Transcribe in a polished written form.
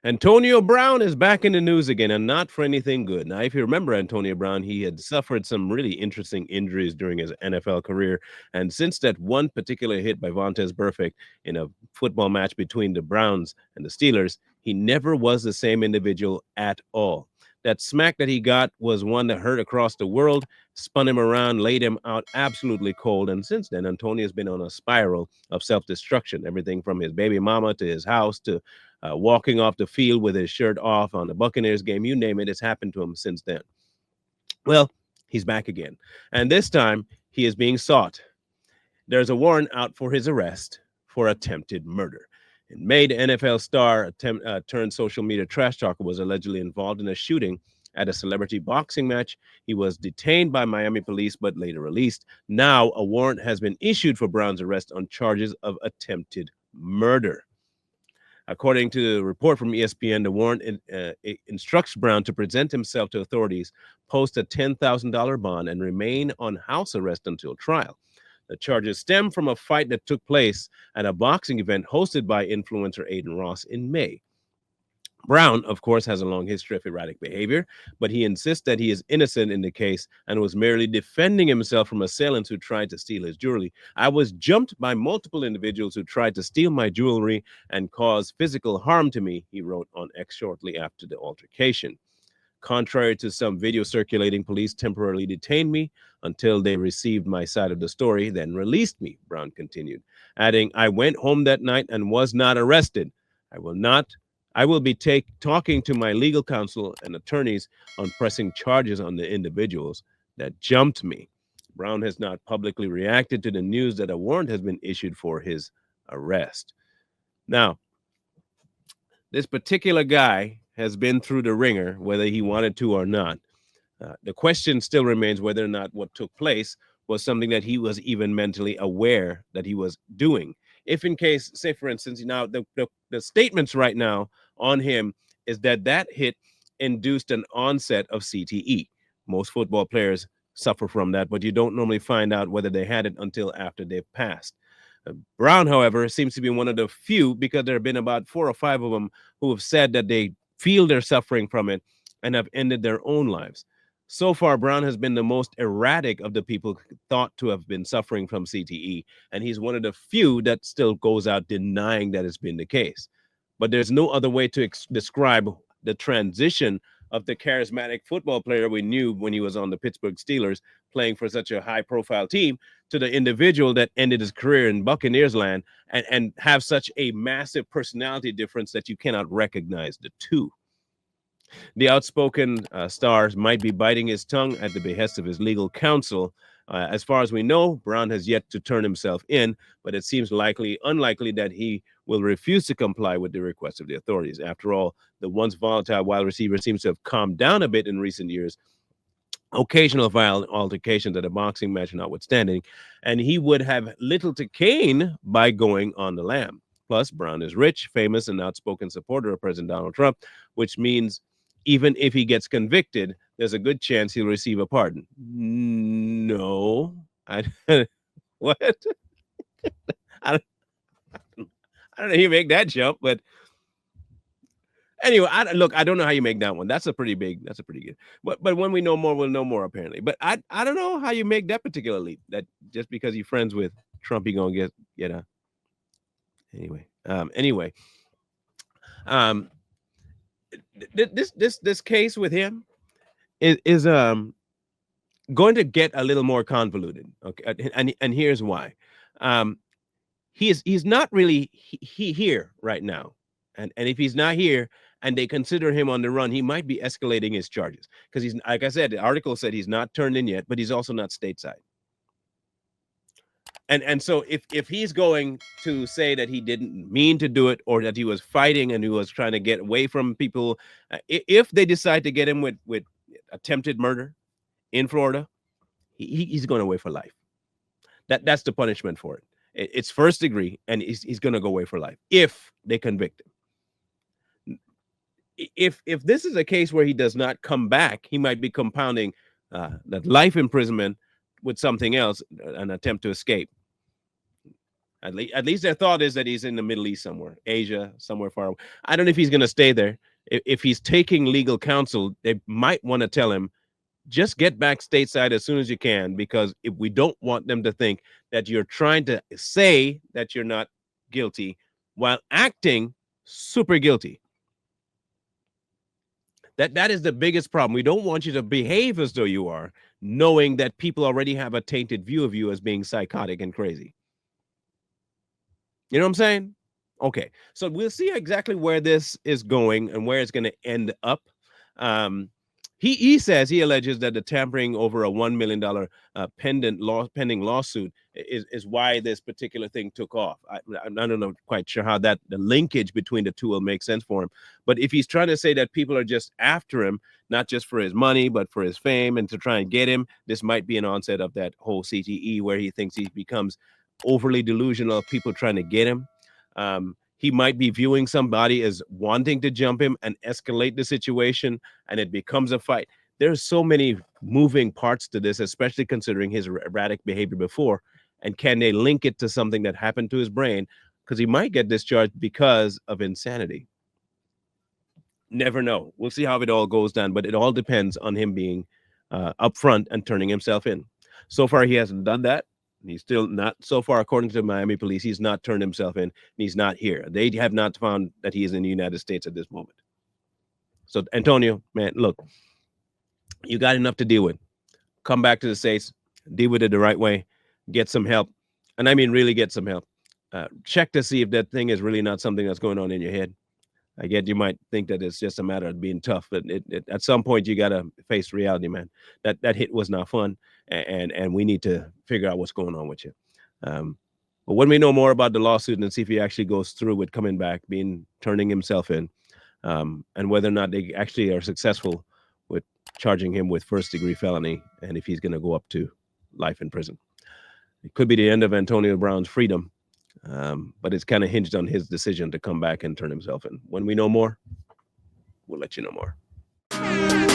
Antonio Brown is back in the news again, and not for anything good. Now, if you remember Antonio Brown, he had suffered some really interesting injuries during his NFL career. And since that one particular hit by Vontaze Burfict in a football match between the Browns and the Steelers, he never was the same individual at all. That smack that he got was one that hurt across the world, spun him around, laid him out absolutely cold. And since then, Antonio's been on a spiral of self destruction, everything from his baby mama to his house to walking off the field with his shirt off on the Buccaneers game. You name it, it's happened to him since then. Well, he's back again. And this time, he is being sought. There's a warrant out for his arrest for attempted murder. In May, the NFL star turned social media trash talker was allegedly involved in a shooting at a celebrity boxing match. He was detained by Miami police but later released. Now, a warrant has been issued for Brown's arrest on charges of attempted murder. According to the report from ESPN, the warrant instructs Brown to present himself to authorities, post a $10,000 bond, and remain on house arrest until trial. The charges stem from a fight that took place at a boxing event hosted by influencer Aiden Ross in May. Brown, of course, has a long history of erratic behavior, but he insists that he is innocent in the case and was merely defending himself from assailants who tried to steal his jewelry. I was jumped by multiple individuals who tried to steal my jewelry and cause physical harm to me, he wrote on X shortly after the altercation. Contrary to some video circulating, police temporarily detained me until they received my side of the story, then released me, Brown continued, adding, I went home that night and was not arrested. I will be talking to my legal counsel and attorneys on pressing charges on the individuals that jumped me. Brown has not publicly reacted to the news that a warrant has been issued for his arrest. Now, this particular guy has been through the ringer, whether he wanted to or not. The question still remains whether or not what took place was something that he was even mentally aware that he was doing. If in case, say for instance, now the statements right now on him is that that hit induced an onset of CTE. Most football players suffer from that, but you don't normally find out whether they had it until after they've passed. Brown, however, seems to be one of the few, because there have been about 4 or 5 of them who have said that they feel they're suffering from it and have ended their own lives. So far, Brown has been the most erratic of the people thought to have been suffering from CTE, and he's one of the few that still goes out denying that it's been the case. But there's no other way to describe the transition of the charismatic football player we knew when he was on the Pittsburgh Steelers playing for such a high-profile team to the individual that ended his career in Buccaneers land and have such a massive personality difference that you cannot recognize the two. The outspoken stars might be biting his tongue at the behest of his legal counsel. As far as we know, Brown has yet to turn himself in, but it seems unlikely that he will refuse to comply with the request of the authorities. After all, the once volatile wide receiver seems to have calmed down a bit in recent years, occasional violent altercations at a boxing match notwithstanding, and he would have little to gain by going on the lam. Plus, Brown is rich, famous, and outspoken supporter of President Donald Trump, which means even if he gets convicted, there's a good chance he'll receive a pardon. No, I what? I don't, I don't know how you make that jump, but anyway, I don't know how you make that one. That's a pretty good. But when we know more, we'll know more apparently. But I don't know how you make that particular leap. That just because you're friends with Trump, you're gonna get a anyway. Um, this case with him is going to get a little more convoluted. Okay, and here's why. He's not really here right now, and if he's not here and they consider him on the run, he might be escalating his charges because he's, like I said, the article said he's not turned in yet, but he's also not stateside. And so if he's going to say that he didn't mean to do it or that he was fighting and he was trying to get away from people, if they decide to get him with attempted murder in Florida, he's going away for life. That's the punishment for it. It's first degree, and he's going to go away for life if they convict him. If this is a case where he does not come back, he might be compounding that life imprisonment with something else, an attempt to escape. At least their thought is that he's in the Middle East somewhere, Asia, somewhere far away. I don't know if he's going to stay there. If he's taking legal counsel, they might want to tell him, just get back stateside as soon as you can, because if we don't want them to think that you're trying to say that you're not guilty while acting super guilty. That is the biggest problem. We don't want you to behave as though you are, knowing that people already have a tainted view of you as being psychotic and crazy. You know what I'm saying? Okay. So we'll see exactly where this is going and where it's going to end up. Um, he says, he alleges that the tampering over a $1 million pending lawsuit is why this particular thing took off. I don't know quite sure how that the linkage between the two will make sense for him. But if he's trying to say that people are just after him, not just for his money, but for his fame and to try and get him, this might be an onset of that whole CTE where he thinks he becomes overly delusional of people trying to get him. He might be viewing somebody as wanting to jump him and escalate the situation, and it becomes a fight. There's so many moving parts to this, especially considering his erratic behavior before. And can they link it to something that happened to his brain? Because he might get discharged because of insanity. Never know. We'll see how it all goes down, but it all depends on him being upfront and turning himself in. So far, he hasn't done that. He's still not, so far, according to the Miami police, he's not turned himself in. And he's not here. They have not found that he is in the United States at this moment. So, Antonio, man, look, you got enough to deal with. Come back to the States, deal with it the right way, get some help. And I mean, really get some help. Check to see if that thing is really not something that's going on in your head. I get you might think that it's just a matter of being tough, but at some point you got to face reality, man. That hit was not fun, and we need to figure out what's going on with you. But when we know more about the lawsuit and see if he actually goes through with coming back, turning himself in, and whether or not they actually are successful with charging him with first-degree felony, and if he's going to go up to life in prison, it could be the end of Antonio Brown's freedom. But it's kind of hinged on his decision to come back and turn himself in. When we know more, we'll let you know more.